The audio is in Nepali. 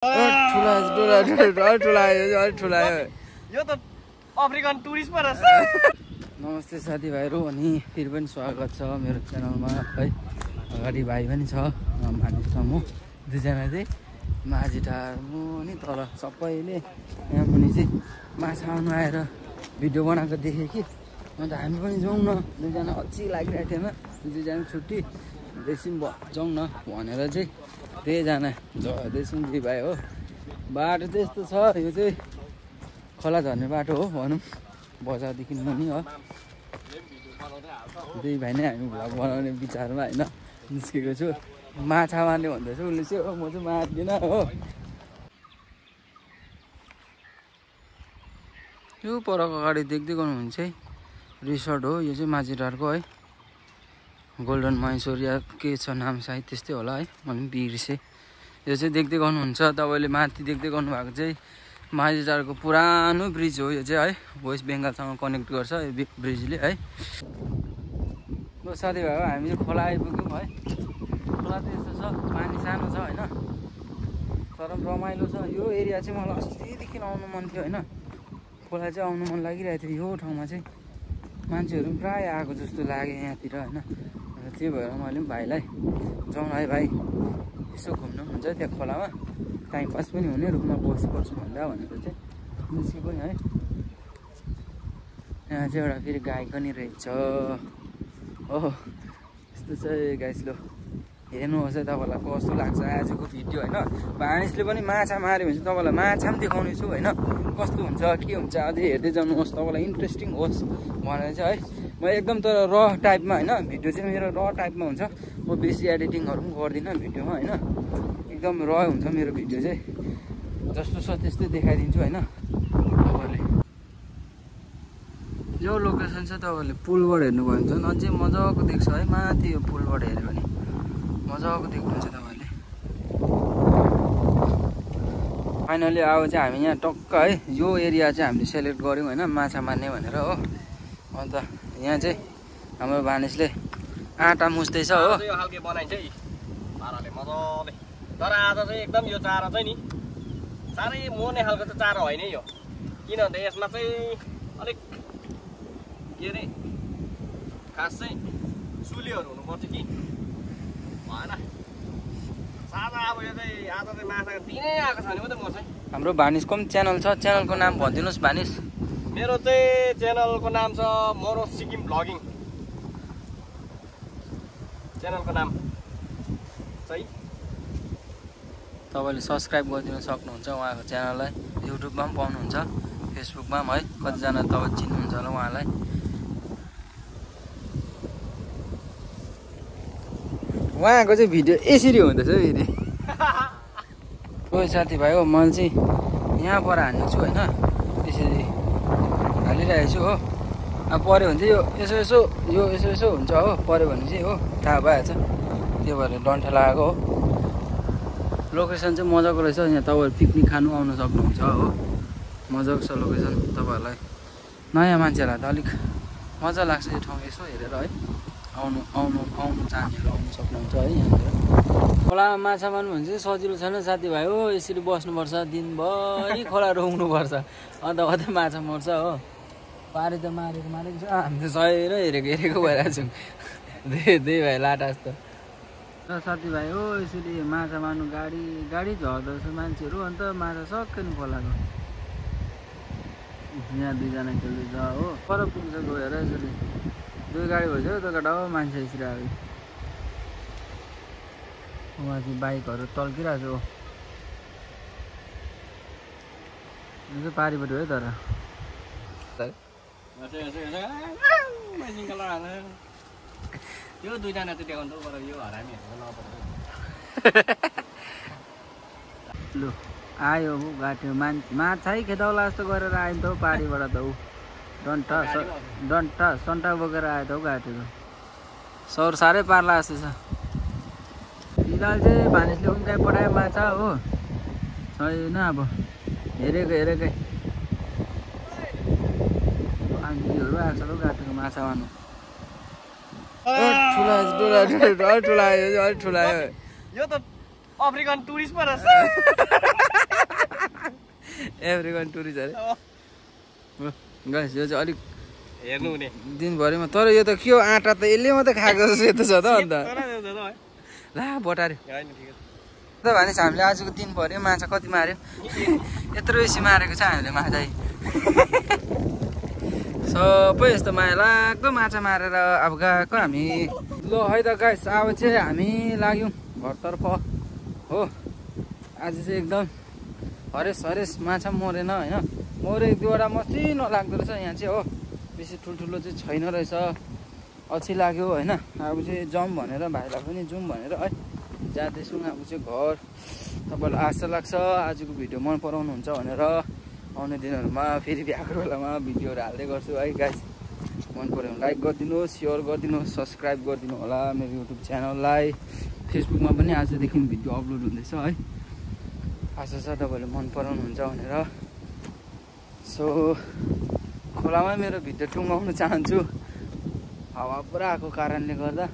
यो त अफ्रिकन टुरिस्ट पो रहेछ। नमस्ते साथीभाइहरू, अनि फेरि पनि स्वागत छ मेरो च्यानलमा है। अगाडि भाइ पनि छ, मानिस छ, म दुईजना चाहिँ माझी टार म अनि तल सबैले यहाँ मुनि चाहिँ माछा आउनु आएर भिडियो बनाएको देखेँ कि अन्त हामी पनि जाउँ न, दुईजना अझै लागिरहेको थिएन, दुईजना छुट्टी देख्छौँ जाउँ न भनेर चाहिँ त्यहीजना जयदेशुङ जी भाइ हो। बाटो चाहिँ यस्तो छ, यो चाहिँ खोला झर्ने बाटो हो भनौँ, बजारदेखि मुनि हो। त्यही भाइ नै हामी भ्लग बनाउने विचारमा होइन निस्केको छु। माछा मार्ने भन्दैछ उसले चाहिँ, हो म चाहिँ मार्दिनँ हो। यो परको अगाडि देख्दै गर्नुहुन्छ है रिसोर्ट हो, यो चाहिँ माझीटारको है, गोल्डन मैसोरिया के छ नाम सायद त्यस्तै होला है, मैले पनि बिर्सेँ। यो चाहिँ देख्दै गर्नुहुन्छ तपाईँले, माथि देख्दै गर्नुभएको चाहिँ माझीटारको पुरानो ब्रिज हो यो चाहिँ है, वेस्ट बेङ्गालसँग कनेक्ट गर्छ यो ब्रिजले है। साथीभाइ हो, हामी चाहिँ खोला आइपुग्यौँ है। खोला त यस्तो छ, पानी सानो छ होइन, तर पनि रमाइलो छ। यो एरिया चाहिँ मलाई अस्तिदेखि आउनु मन थियो होइन, खोला चाहिँ आउनु मन लागिरहेको थियो। यो ठाउँमा चाहिँ मान्छेहरू पनि प्रायः आएको जस्तो लाग्यो यहाँतिर होइन। त्यही भएर मैले पनि भाइलाई जाउँ है भाइ, यसो घुम्नु पनि हुन्छ त्यहाँ खोलामा, टाइम पास पनि हुने, रुममा बस्छु भन्दा भनेर चाहिँ निस्केको नि है। यहाँ चाहिँ एउटा फेरि गाई पनि रहेछ हो, यस्तो चाहिँ गाइस। लो हेर्नुहोस् है, तपाईँलाई कस्तो लाग्छ आजको भिडियो होइन। भानिसले पनि माछा माऱ्यो भने चाहिँ तपाईँलाई माछा पनि देखाउने छु होइन, कस्तो हुन्छ के हुन्छ अझै हेर्दै जानुहोस्, तपाईँलाई इन्ट्रेस्टिङ होस् भनेर चाहिँ है। म एकदम तर र टाइपमा होइन, भिडियो चाहिँ मेरो र टाइपमा हुन्छ, म बेसी एडिटिङहरू पनि गर्दिनँ भिडियोमा होइन, एकदम र हुन्छ मेरो भिडियो चाहिँ, जस्तो छ त्यस्तै देखाइदिन्छु होइन तपाईँले। यो लोकेसन चाहिँ तपाईँहरूले पुलबाट हेर्नुभयो भने चाहिँ अझै मजाको देख्छ है, माथि यो पुलबाट हेऱ्यो भने मजाको देख्नुहुन्छ तपाईँहरूले। फाइनली अब चाहिँ हामी यहाँ टक्क है, यो एरिया चाहिँ हामीले सेलेक्ट गऱ्यौँ होइन माछा मार्ने भनेर हो। अन्त यहाँ चाहिँ हाम्रो भानिसले आँटा मुस्दैछ हो, यो खालके बनाइन्छ है पाराले मजाले। तर आज चाहिँ एकदम यो चारा चाहिँ नि साह्रै मोर्ने खालको चाहिँ चारा होइन यो, किनभने यसमा चाहिँ अलिक के अरे खास चाहिँ सुलीहरू हुनुपर्छ कि भएन सादा। अब यो चाहिँ आज चाहिँ माछा दिनै आएको छ भने मात्रै मर्छ है। हाम्रो भानिसको पनि च्यानल छ, च्यानलको नाम भनिदिनुहोस् भानिस। मेरो चाहिँ च्यानलको नाम छ मोरो सिक्किम भ्लगिङ, च्यानलको नाम चाहिँ तपाईँले सब्सक्राइब गरिदिन सक्नुहुन्छ उहाँको च्यानललाई। युट्युबमा पनि पाउनुहुन्छ, फेसबुकमा पनि है, कतिजना तपाईँ चिन्नुहुन्छ होला उहाँलाई। उहाँको चाहिँ भिडियो यसरी हुँदैछ फेरि। कोही साथीभाइ हो, मैले चाहिँ यहाँ पर हान्ने छु होइन, त्यसरी हालिरहेको छु हो। अब पऱ्यो भने चाहिँ यो यसो यसो यो यसो यसो हुन्छ हो, पऱ्यो भने चाहिँ हो थाहा भइहाल्छ, त्यो भएर डन्ठा लगाएको हो। लोकेसन चाहिँ मजाको रहेछ, यहाँ तपाईँहरू पिकनिक खानु आउनु सक्नुहुन्छ हो, मजाको छ लोकेसन। तपाईँहरूलाई नयाँ मान्छेहरूलाई त अलिक मजा लाग्छ यो ठाउँ यसो हेरेर है, आउनु चाहनेहरू आउनु सक्नुहुन्छ है यहाँनिर। खोलामा माछा मार्नु भने चाहिँ सजिलो छैन साथीभाइ हो, यसरी बस्नुपर्छ दिनभरि, खोला रोक्नुपर्छ, अन्त मात्रै माछा मर्छ हो। पारी त मारेको छ, हामी त सही नै हेरेको भइरहेको छौँ त्यही भाइ लाटा जस्तो। र साथीभाइ हो यसरी माछा मार्नु गाडी झर्दछ मान्छेहरू, अन्त माछा सक्कै नि खोलाको। यहाँ दुईजना खेल्दैछ हो, पर पुग्छ गएर यसरी दुई गाडी भइसक्यो त्यो केटा हो, मान्छे यसरी आयो। माथि बाइकहरू टल्किरहेको छ हो, यो चाहिँ पारिपट्टि हो तर यो दुईजना चाहिँ देखाउनु पर यो हरामीहरू लु आयो गाँठ्यो माछै खेदाउला जस्तो गरेर आयो नि त हौ पारीबाट त ऊ डन्ठा सन्टा बोकेर आयो त हौ गाँठेको। सौर साह्रै पार्ला जस्तो छ। फिलहाल चाहिँ भानिसले उम्काइ पठायो माछा हो, छैन अब हेरेकै मान्छेहरू आएको छ गाँठेको माछा मार्नु। ठुला यो त अफ्रिकन टुरिस्ट पो रहेछ। एभ्रिवान टुरिस्ट अरे गाइस यो चाहिँ अलिक हेर्नु हुने दिनभरिमा तर यो त के हो आँटा त यसले मात्रै खाएको जस्तो छ त अन्त ला बटार्यो त भनेपछि हामीले आजको दिनभरि माछा कति मार्यो यत्रो बेसी मारेको छ हामीले माछा सबै यस्तो माया लाग्दो माछा मारेर अब गएको हामी ल है त गाइस अब चाहिँ हामी लाग्यौँ घरतर्फ हो आज चाहिँ एकदम हरेस माछा मरेन होइन मरे एक दुईवटा मसिनो लाग्दो रहेछ यहाँ चाहिँ हो बेसी ठुल्ठुलो चाहिँ छैन रहेछ अल्छी लाग्यो होइन अब चाहिँ जाउँ भनेर भाइलाई पनि जाउँ भनेर है जाँदैछौँ अब चाहिँ घर तपाईँलाई आशा लाग्छ आजको भिडियो मन पराउनुहुन्छ भनेर आउने दिनहरूमा फेरि भ्याएको बेलामा भिडियोहरू हाल्दै गर्छु है गाइस मन पऱ्यो भने लाइक गरिदिनुहोस् सेयर गरिदिनुहोस् सब्सक्राइब गरिदिनु होला मेरो युट्युब च्यानललाई फेसबुकमा पनि आजदेखि भिडियो अपलोड हुँदैछ है आशा छ तपाईँले मन पराउनुहुन्छ भनेर सो खोलामा मेरो भिडियो टुङ्गाउन चाहन्छु हावा पुरा आएको कारणले गर्दा